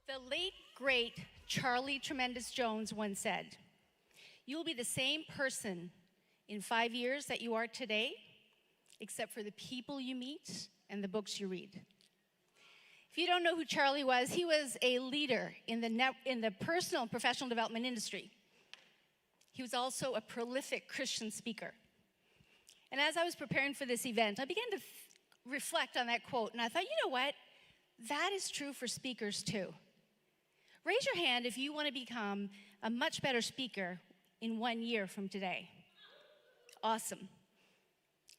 The late, great Charlie Tremendous Jones once said, "You will be the same person in 5 years that you are today, except for the people you meet and the books you read." If you don't know who Charlie was, he was a leader in the personal and professional development industry. He was also a prolific Christian speaker. And as I was preparing for this event, I began to reflect on that quote, and I thought, you know what? That is true for speakers too. Raise your hand if you want to become a much better speaker in 1 year from today. Awesome.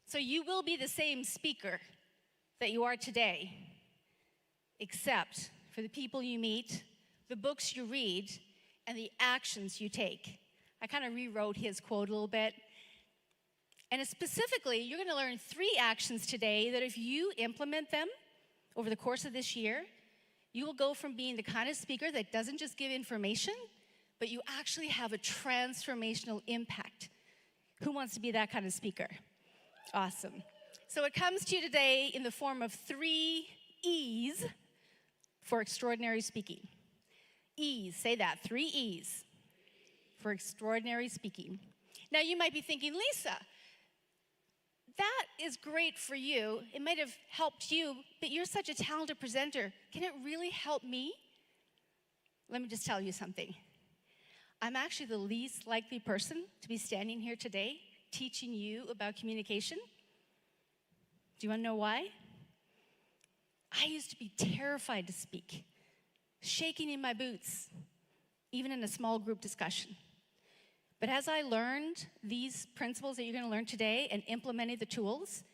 So you will be the same speaker that you are today, except for the people you meet, the books you read, and the actions you take. I kind of rewrote his quote a little bit. And specifically, you're going to learn 3 actions today that if you implement them over the course of this year, you will go from being the kind of speaker that doesn't just give information, but you actually have a transformational impact. Who wants to be that kind of speaker? Awesome. So it comes to you today in the form of 3 E's for extraordinary speaking. E's, say that, 3 E's for extraordinary speaking. Now you might be thinking, Lisa, that is great for you. It might have helped you, but you're such a talented presenter. Can it really help me? Let me just tell you something. I'm actually the least likely person to be standing here today teaching you about communication. Do you want to know why? I used to be terrified to speak, shaking in my boots, even in a small group discussion. But as I learned these principles that you're going to learn today and implemented the tools,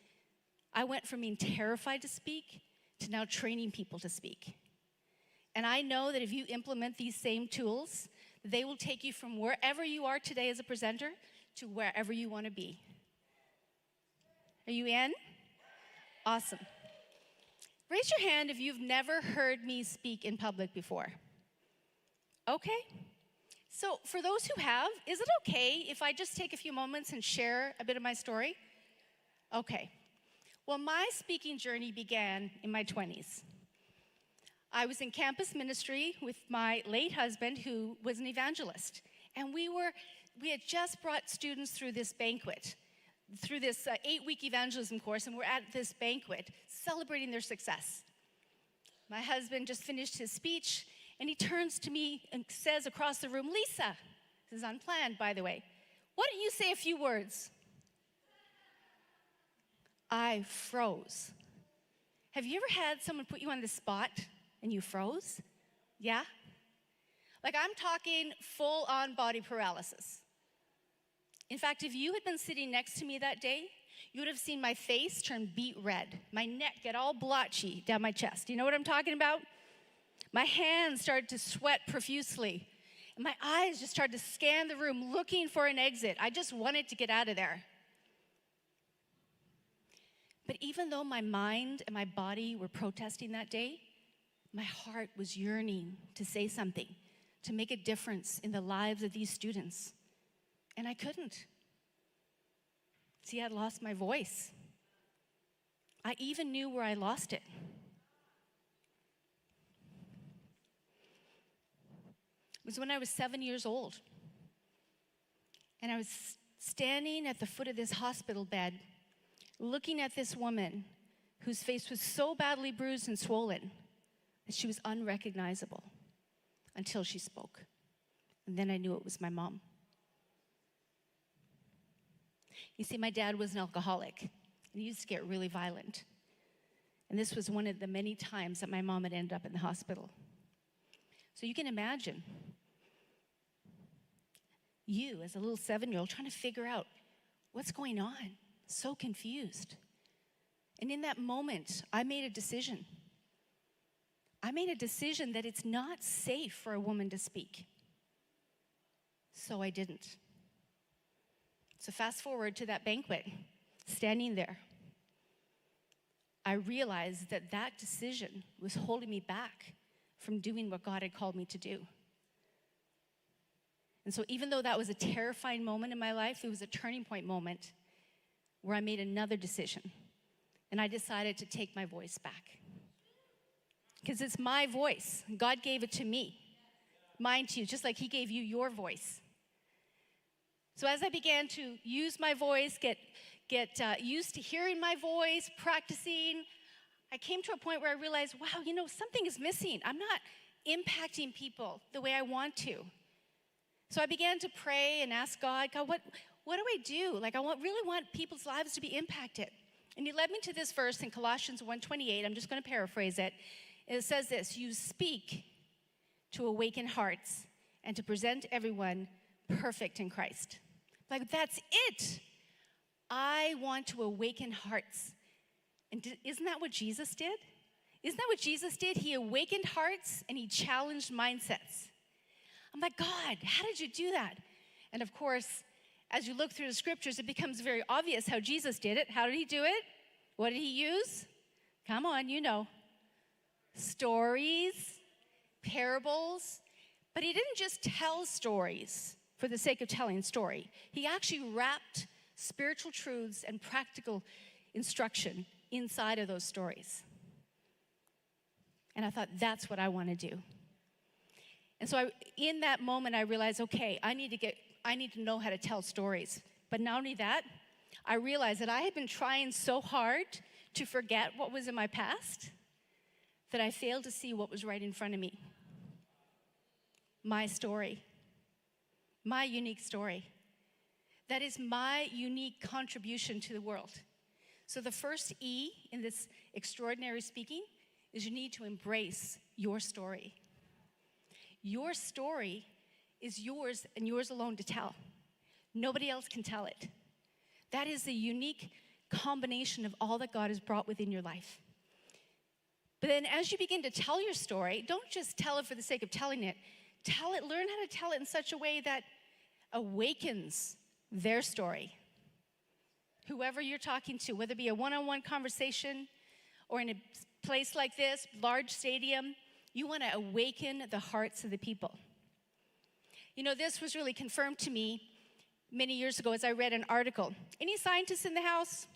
I went from being terrified to speak to now training people to speak. And I know that if you implement these same tools, they will take you from wherever you are today as a presenter to wherever you want to be. Are you in? Awesome. Raise your hand if you've never heard me speak in public before. Okay. So for those who have, is it okay if I just take a few moments and share a bit of my story? Okay. Well, my speaking journey began in my 20s. I was in campus ministry with my late husband, who was an evangelist. And we had just brought students through this banquet, through this 8-week evangelism course, and we're at this banquet celebrating their success. My husband just finished his speech, and he turns to me and says across the room, Lisa, this is unplanned, by the way, why don't you say a few words? I froze. Have you ever had someone put you on the spot and you froze? Yeah? Like, I'm talking full-on body paralysis. In fact, if you had been sitting next to me that day, you would have seen my face turn beet red, my neck get all blotchy down my chest. You know what I'm talking about? My hands started to sweat profusely, and my eyes just started to scan the room looking for an exit. I just wanted to get out of there. But even though my mind and my body were protesting that day, my heart was yearning to say something, to make a difference in the lives of these students. And I couldn't. See, I'd lost my voice. I even knew where I lost it. It was when I was 7 years old. And I was standing at the foot of this hospital bed, looking at this woman whose face was so badly bruised and swollen that she was unrecognizable until she spoke. And then I knew it was my mom. You see, my dad was an alcoholic, and he used to get really violent. And this was one of the many times that my mom had ended up in the hospital. So you can imagine you, as a little 7-year-old, trying to figure out what's going on, so confused. And in that moment, I made a decision. I made a decision that it's not safe for a woman to speak. So I didn't. So fast forward to that banquet, standing there. I realized that that decision was holding me back from doing what God had called me to do. And so even though that was a terrifying moment in my life, it was a turning point moment where I made another decision. And I decided to take my voice back. because it's my voice. God gave it to me, mine to you, just like he gave you your voice. So as I began to use my voice, get used to hearing my voice, practicing, I came to a point where I realized, wow, something is missing. I'm not impacting people the way I want to. So I began to pray and ask God, what do I do? Like, really want people's lives to be impacted. And he led me to this verse in Colossians 1:28. I'm just going to paraphrase it. And it says this: you speak to awaken hearts and to present everyone perfect in Christ. Like, that's it. I want to awaken hearts. And isn't that what Jesus did? Isn't that what Jesus did? He awakened hearts and he challenged mindsets. I'm like, God, how did you do that? And of course, as you look through the scriptures, it becomes very obvious how Jesus did it. How did he do it? What did he use? Come on, stories, parables. But he didn't just tell stories for the sake of telling story. He actually wrapped spiritual truths and practical instruction inside of those stories. And I thought, that's what I want to do. And so in that moment, I realized, okay, I need to know how to tell stories. But not only that, I realized that I had been trying so hard to forget what was in my past that I failed to see what was right in front of me. My story. My unique story. That is my unique contribution to the world. So the first E in this extraordinary speaking is you need to embrace your story. Your story is yours and yours alone to tell. Nobody else can tell it. That is the unique combination of all that God has brought within your life. But then as you begin to tell your story, don't just tell it for the sake of telling it. Learn how to tell it in such a way that awakens their story. Whoever you're talking to, whether it be a one-on-one conversation or in a place like this, large stadium, you want to awaken the hearts of the people. This was really confirmed to me many years ago as I read an article. Any scientists in the house?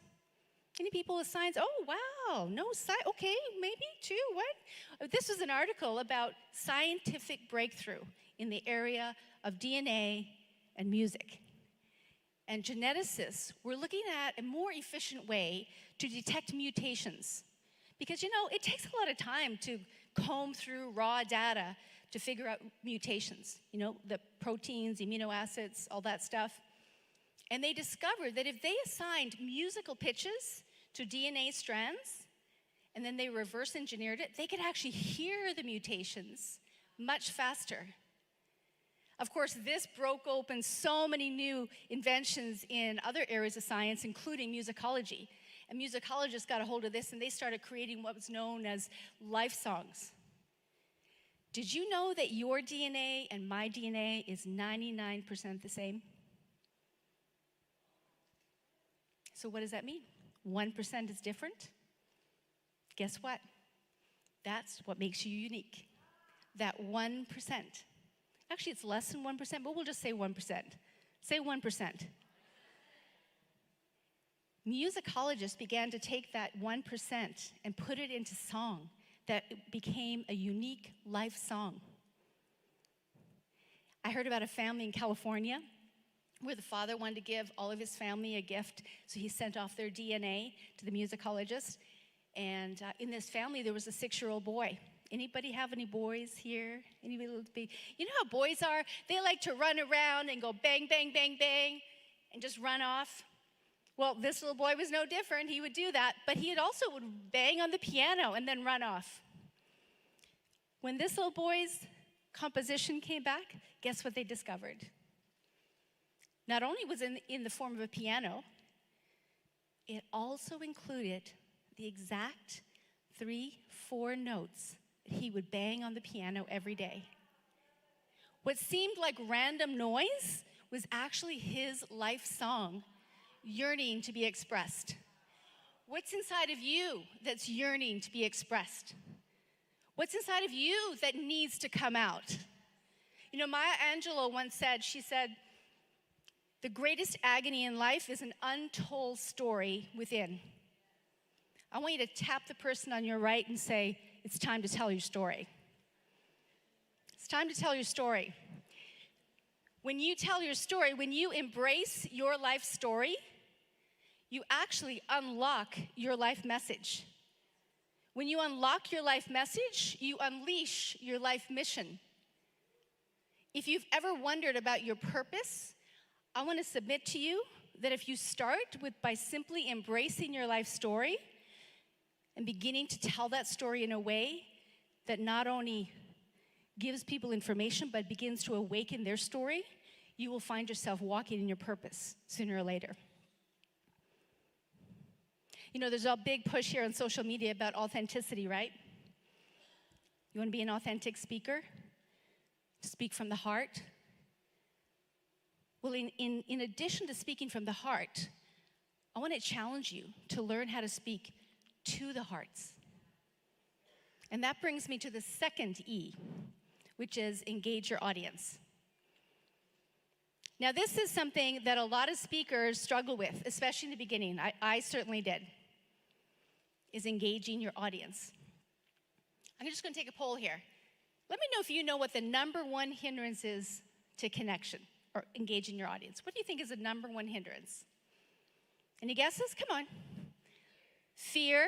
Any people with science? Oh, wow, no science. Okay, maybe two, what? This was an article about scientific breakthrough in the area of DNA and music. And geneticists were looking at a more efficient way to detect mutations. Because, it takes a lot of time to comb through raw data to figure out mutations. The proteins, amino acids, all that stuff. And they discovered that if they assigned musical pitches to DNA strands, and then they reverse engineered it, they could actually hear the mutations much faster. Of course, this broke open so many new inventions in other areas of science, including musicology. And musicologists got a hold of this, and they started creating what was known as life songs. Did you know that your DNA and my DNA is 99% the same? So what does that mean? 1% is different? Guess what? That's what makes you unique. That 1%. Actually, it's less than 1%, but we'll just say 1%. Say 1%. Musicologists began to take that 1% and put it into song that became a unique life song. I heard about a family in California where the father wanted to give all of his family a gift, so he sent off their DNA to the musicologist. And in this family, there was a 6-year-old boy. Anybody have any boys here? Anybody little baby? You know how boys are? They like to run around and go bang, bang, bang, bang, and just run off. Well, this little boy was no different. He would do that, but he also would bang on the piano and then run off. When this little boy's composition came back, guess what they discovered? Not only was it in the form of a piano, it also included the exact 3-4 notes that he would bang on the piano every day. What seemed like random noise was actually his life song, yearning to be expressed. What's inside of you that's yearning to be expressed? What's inside of you that needs to come out? Maya Angelou once said, she said, the greatest agony in life is an untold story within. I want you to tap the person on your right and say, it's time to tell your story. It's time to tell your story. When you tell your story, when you embrace your life story, you actually unlock your life message. When you unlock your life message, you unleash your life mission. If you've ever wondered about your purpose, I want to submit to you that if you start by simply embracing your life story and beginning to tell that story in a way that not only gives people information but begins to awaken their story, you will find yourself walking in your purpose sooner or later. You know, there's a big push here on social media about authenticity, right? You want to be an authentic speaker? Speak from the heart? Well, in addition to speaking from the heart, I want to challenge you to learn how to speak to the hearts. And that brings me to the second E, which is engage your audience. Now, this is something that a lot of speakers struggle with, especially in the beginning. I certainly did, is engaging your audience. I'm just going to take a poll here. Let me know if you know what the number one hindrance is to connection or engaging your audience. What do you think is the number one hindrance? Any guesses? Come on. Fear,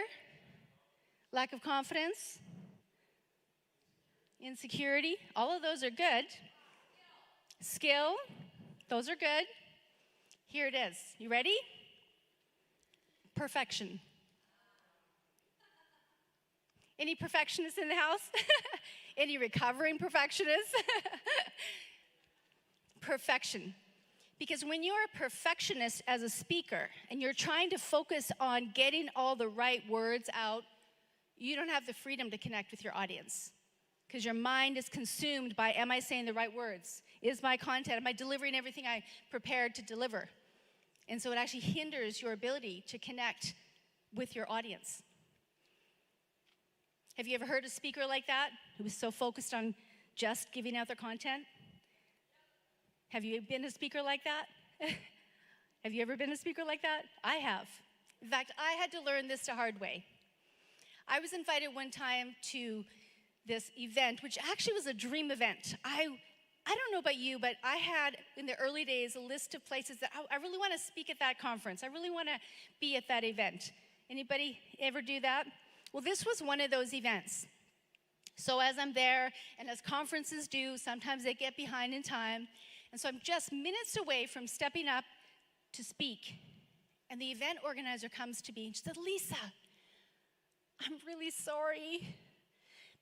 lack of confidence, insecurity. All of those are good. Skill, those are good. Here it is. You ready? Perfection. Any perfectionists in the house? Any recovering perfectionists? Perfection. Because when you're a perfectionist as a speaker and you're trying to focus on getting all the right words out, you don't have the freedom to connect with your audience. Because your mind is consumed by, am I saying the right words? Is my content, am I delivering everything I prepared to deliver? And so it actually hinders your ability to connect with your audience. Have you ever heard a speaker like that who was so focused on just giving out their content? Have you been a speaker like that? Have you ever been a speaker like that? I have. In fact, I had to learn this the hard way. I was invited one time to this event, which actually was a dream event. I don't know about you, but I had, in the early days, a list of places that I really want to speak at that conference. I really want to be at that event. Anybody ever do that? Well, this was one of those events. So as I'm there, and as conferences do, sometimes they get behind in time. And so I'm just minutes away from stepping up to speak. And the event organizer comes to me and she said, Lisa, I'm really sorry,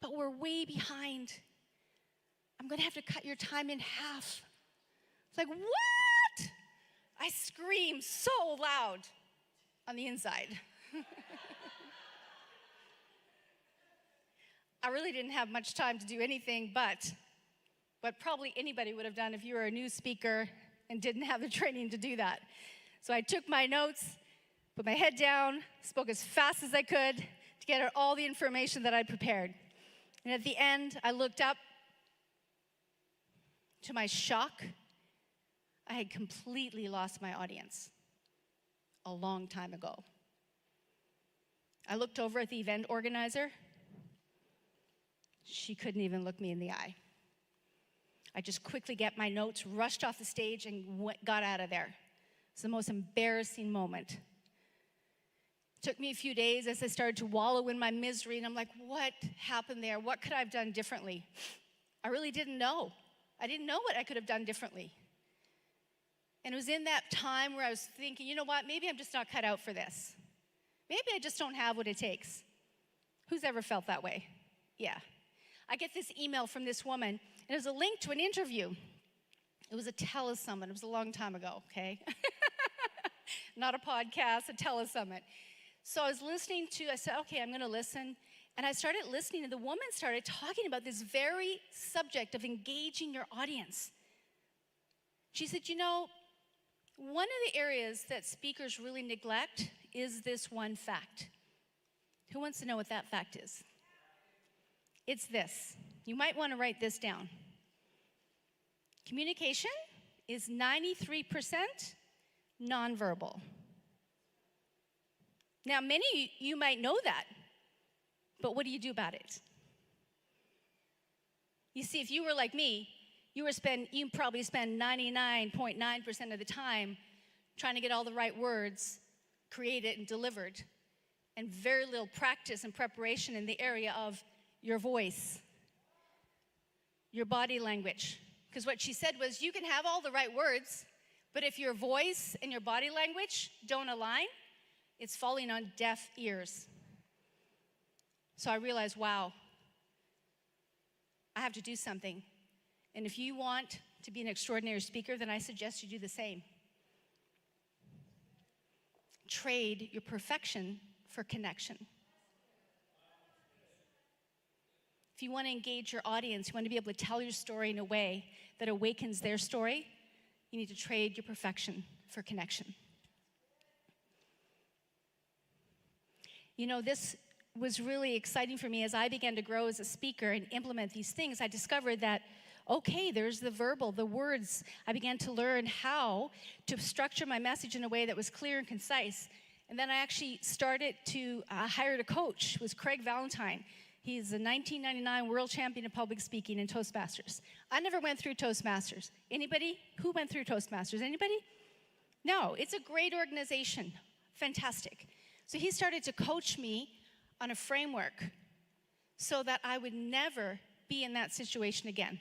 but we're way behind. I'm going to have to cut your time in half. It's like, what? I screamed so loud on the inside. I really didn't have much time to do anything but what probably anybody would have done if you were a new speaker and didn't have the training to do that. So I took my notes, put my head down, spoke as fast as I could to get out all the information that I'd prepared. And at the end, I looked up. To my shock, I had completely lost my audience a long time ago. I looked over at the event organizer. She couldn't even look me in the eye. I just quickly got my notes, rushed off the stage, and got out of there. It's the most embarrassing moment. It took me a few days as I started to wallow in my misery, and I'm like, what happened there? What could I have done differently? I really didn't know. I didn't know what I could have done differently. And it was in that time where I was thinking, you know what, maybe I'm just not cut out for this. Maybe I just don't have what it takes. Who's ever felt that way? Yeah. I get this email from this woman, and it was a link to an interview. It was a telesummit. It was a long time ago, okay? Not a podcast, a telesummit. So I was listening I said, okay, I'm going to listen. And I started listening, and the woman started talking about this very subject of engaging your audience. She said, you know, one of the areas that speakers really neglect is this one fact. Who wants to know what that fact is? It's this. You might want to write this down. Communication is 93% nonverbal. Now, many of you might know that, But what do you do about it? You see, if you were like me, you probably spend 99.9% of the time trying to get all the right words created and delivered, and very little practice and preparation in the area of your voice, your body language. Because what she said was, you can have all the right words, but if your voice and your body language don't align, it's falling on deaf ears. So I realized, wow, I have to do something. And if you want to be an extraordinary speaker, then I suggest you do the same. Trade your perfection for connection. If you want to engage your audience, you want to be able to tell your story in a way that awakens their story, you need to trade your perfection for connection. You know, this was really exciting for me as I began to grow as a speaker and implement these things. I discovered that, okay, there's the verbal, the words. I began to learn how to structure my message in a way that was clear and concise. And then I actually started to hire a coach. It was Craig Valentine. He's a 1999 world champion of public speaking in Toastmasters. I never went through Toastmasters. Anybody? Who went through Toastmasters? Anybody? No, it's a great organization. Fantastic. So he started to coach me on a framework so that I would never be in that situation again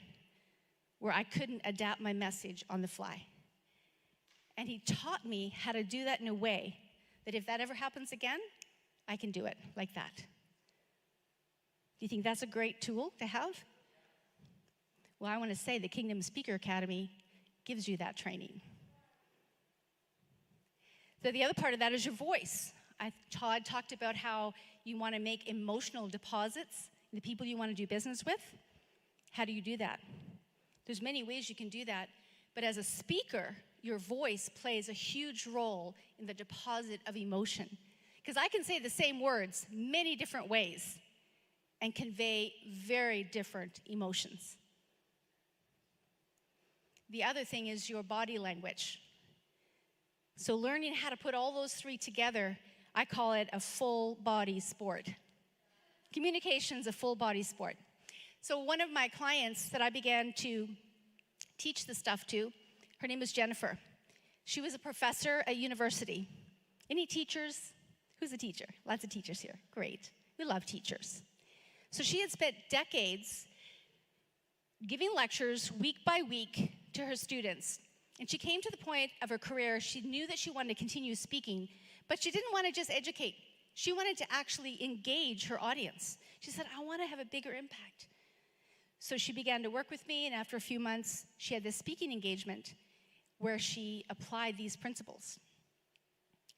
where I couldn't adapt my message on the fly. And he taught me how to do that in a way that if that ever happens again, I can do it like that. Do you think that's a great tool to have? Well, I want to say the Kingdom Speaker Academy gives you that training. So the other part of that is your voice. Todd talked about how you want to make emotional deposits in the people you want to do business with. How do you do that? There's many ways you can do that, but as a speaker, your voice plays a huge role in the deposit of emotion. Because I can say the same words many different ways and convey very different emotions. The other thing is your body language. So learning how to put all those three together, I call it a full body sport. Communication's a full body sport. So one of my clients that I began to teach the stuff to, her name is Jennifer. She was a professor at university. Any teachers? Who's a teacher? Lots of teachers here. Great. We love teachers. So she had spent decades giving lectures week by week to her students. And she came to the point of her career, she knew that she wanted to continue speaking, but she didn't want to just educate. She wanted to actually engage her audience. She said, I want to have a bigger impact. So she began to work with me, and after a few months, she had this speaking engagement where she applied these principles.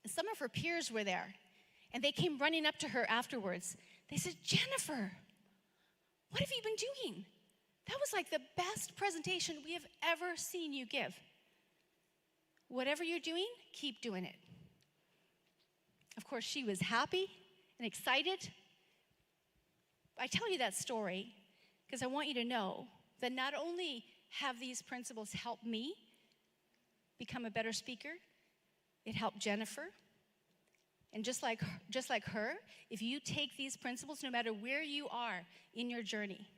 And some of her peers were there, and they came running up to her afterwards. They said, Jennifer, what have you been doing? That was like the best presentation we have ever seen you give. Whatever you're doing, keep doing it. Of course, she was happy and excited. I tell you that story because I want you to know that not only have these principles helped me become a better speaker, it helped Jennifer. And just like her, if you take these principles, no matter where you are in your journey,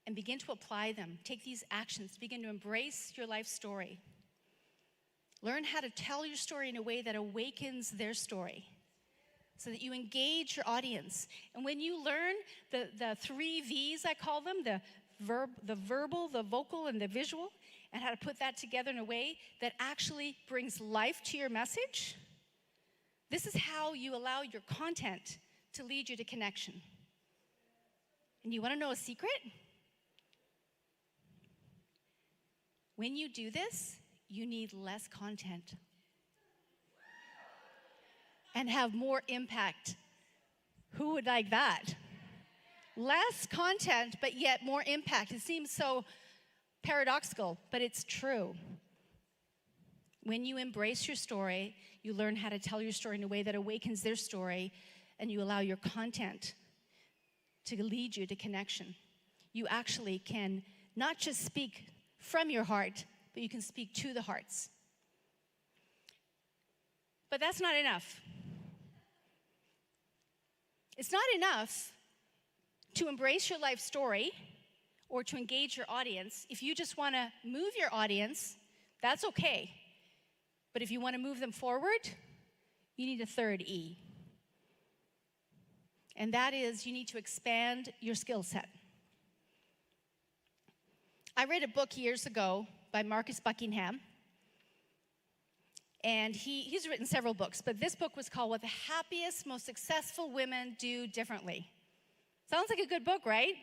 and begin to apply them, take these actions, begin to embrace your life story, learn how to tell your story in a way that awakens their story so that you engage your audience. And when you learn the 3 V's, I call them, the verbal, the vocal, and the visual, and how to put that together in a way that actually brings life to your message, this is how you allow your content to lead you to connection. And you want to know a secret? When you do this, you need less content and have more impact. Who would like that? Less content, but yet more impact. It seems so paradoxical, but it's true. When you embrace your story, you learn how to tell your story in a way that awakens their story, and you allow your content to lead you to connection. You actually can not just speak from your heart, but you can speak to the hearts. But that's not enough. It's not enough to embrace your life story or to engage your audience. If you just want to move your audience, that's okay. But if you want to move them forward, you need a third E. And that is, you need to expand your skill set. I read a book years ago by Marcus Buckingham. And he's written several books, but this book was called What the Happiest, Most Successful Women Do Differently. Sounds like a good book, right?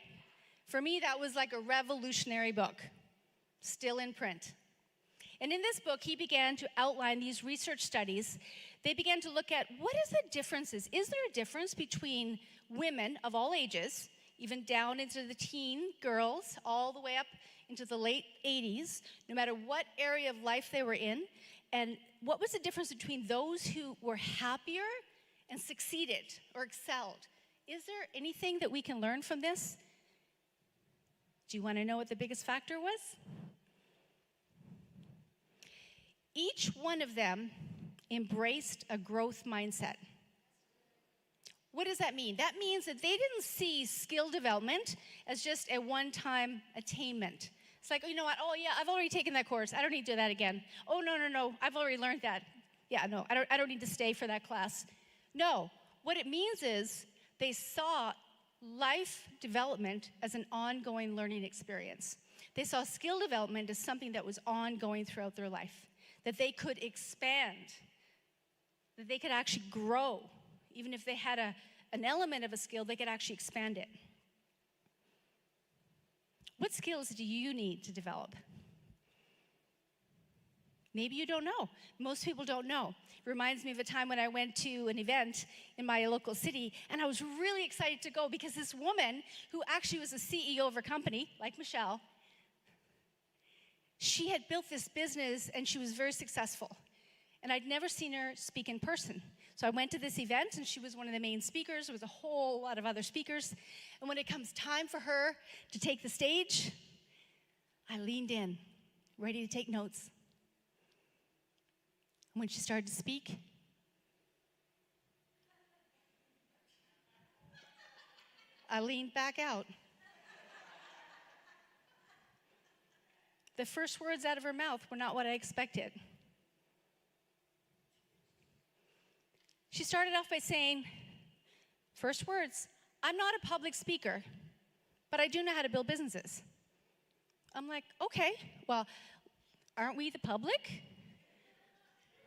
For me, that was like a revolutionary book, still in print. And in this book, he began to outline these research studies. They began to look at what is the differences. Is there a difference between women of all ages, even down into the teen girls, all the way up into the late 80s, no matter what area of life they were in? And what was the difference between those who were happier and succeeded or excelled? Is there anything that we can learn from this? Do you want to know what the biggest factor was? Each one of them embraced a growth mindset. What does that mean? That means that they didn't see skill development as just a one-time attainment. It's like, oh, you know what? Oh, yeah, I've already taken that course. I don't need to do that again. Oh, no, I've already learned that. Yeah, no, I don't need to stay for that class. No, what it means is they saw life development as an ongoing learning experience. They saw skill development as something that was ongoing throughout their life, that they could expand, that they could actually grow. Even if they had an element of a skill, they could actually expand it. What skills do you need to develop? Maybe you don't know. Most people don't know. It reminds me of a time when I went to an event in my local city, and I was really excited to go because this woman, who actually was a CEO of her company, like Michelle, she had built this business and she was very successful. And I'd never seen her speak in person. So I went to this event and she was one of the main speakers. There was a whole lot of other speakers. And when it comes time for her to take the stage, I leaned in, ready to take notes. And when she started to speak, I leaned back out. The first words out of her mouth were not what I expected. She started off by saying, first words, I'm not a public speaker, but I do know how to build businesses. I'm like, okay, well, aren't we the public?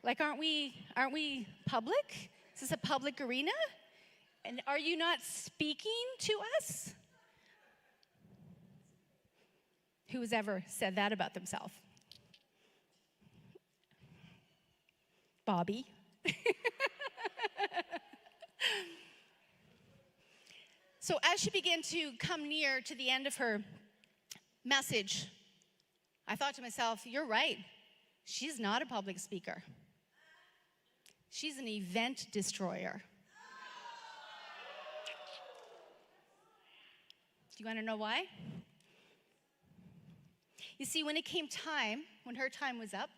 Like, aren't we public? Is this a public arena? And are you not speaking to us? Who has ever said that about themselves? Bobby. So as she began to come near to the end of her message, I thought to myself, you're right. She's not a public speaker. She's an event destroyer. Do you want to know why? You see, when it came time, when her time was up,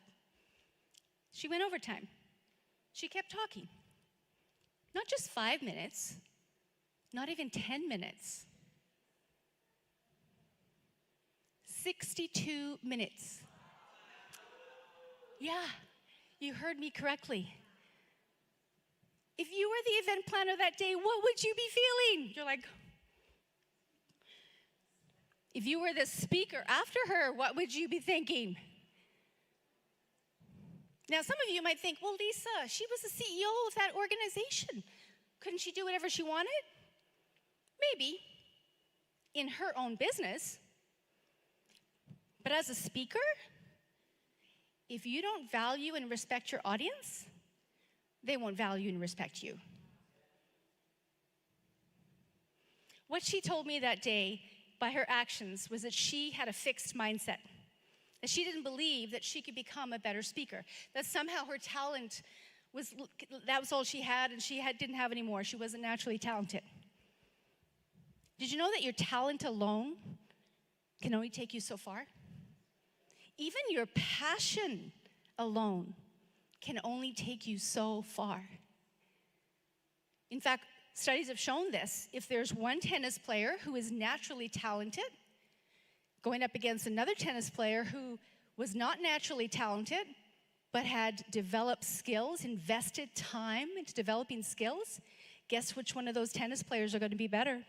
she went overtime. She kept talking. Not just 5 minutes, not even 10 minutes. 62 minutes. Yeah, you heard me correctly. If you were the event planner that day, what would you be feeling? You're like, if you were the speaker after her, what would you be thinking? Now, some of you might think, well, Lisa, she was the CEO of that organization. Couldn't she do whatever she wanted? Maybe, in her own business. But as a speaker, if you don't value and respect your audience, they won't value and respect you. What she told me that day by her actions was that she had a fixed mindset. That she didn't believe that she could become a better speaker. That somehow her talent that was all she had, and didn't have any more. She wasn't naturally talented. Did you know that your talent alone can only take you so far? Even your passion alone can only take you so far. In fact, studies have shown this. If there's one tennis player who is naturally talented going up against another tennis player who was not naturally talented but had developed skills, invested time into developing skills, guess which one of those tennis players are going to be better?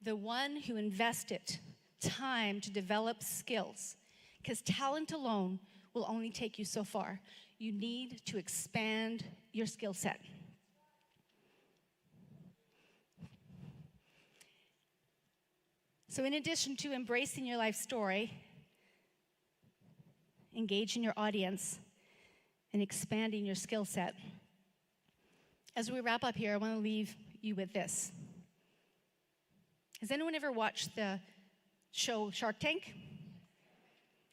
The one who invested time to develop skills, because talent alone will only take you so far. You need to expand your skill set. So in addition to embracing your life story, engaging your audience, and expanding your skill set, as we wrap up here, I want to leave you with this. Has anyone ever watched the show Shark Tank?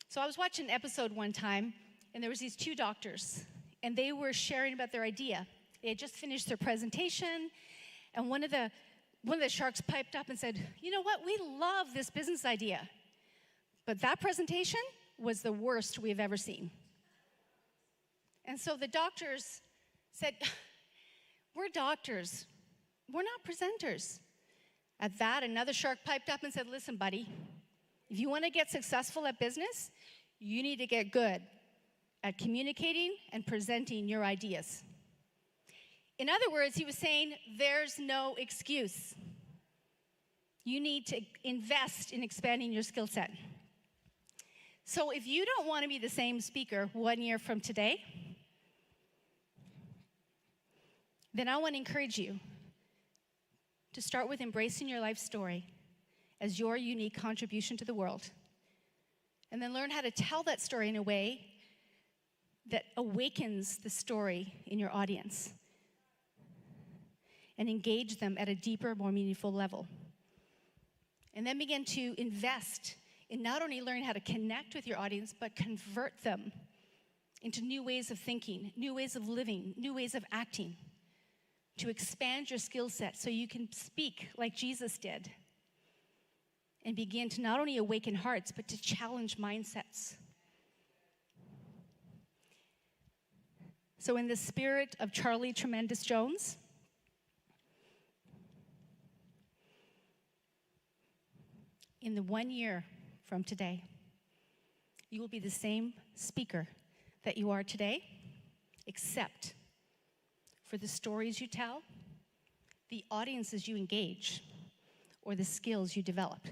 So I was watching an episode one time, and there was these two doctors, and they were sharing about their idea. They had just finished their presentation, and one of the sharks piped up and said, "You know what? We love this business idea, but that presentation was the worst we've ever seen." And so the doctors said, "We're doctors. We're not presenters." At that, another shark piped up and said, "Listen, buddy, if you want to get successful at business, you need to get good at communicating and presenting your ideas." In other words, he was saying, there's no excuse. You need to invest in expanding your skill set. So if you don't want to be the same speaker 1 year from today, then I want to encourage you to start with embracing your life story as your unique contribution to the world. And then learn how to tell that story in a way that awakens the story in your audience and engage them at a deeper, more meaningful level. And then begin to invest in not only learning how to connect with your audience, but convert them into new ways of thinking, new ways of living, new ways of acting, to expand your skill set so you can speak like Jesus did and begin to not only awaken hearts, but to challenge mindsets. So in the spirit of Charlie Tremendous Jones, in the 1 year from today, you will be the same speaker that you are today, except for the stories you tell, the audiences you engage, or the skills you develop.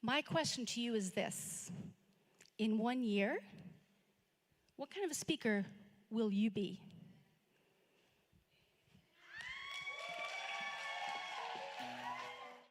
My question to you is this: in 1 year, what kind of a speaker will you be?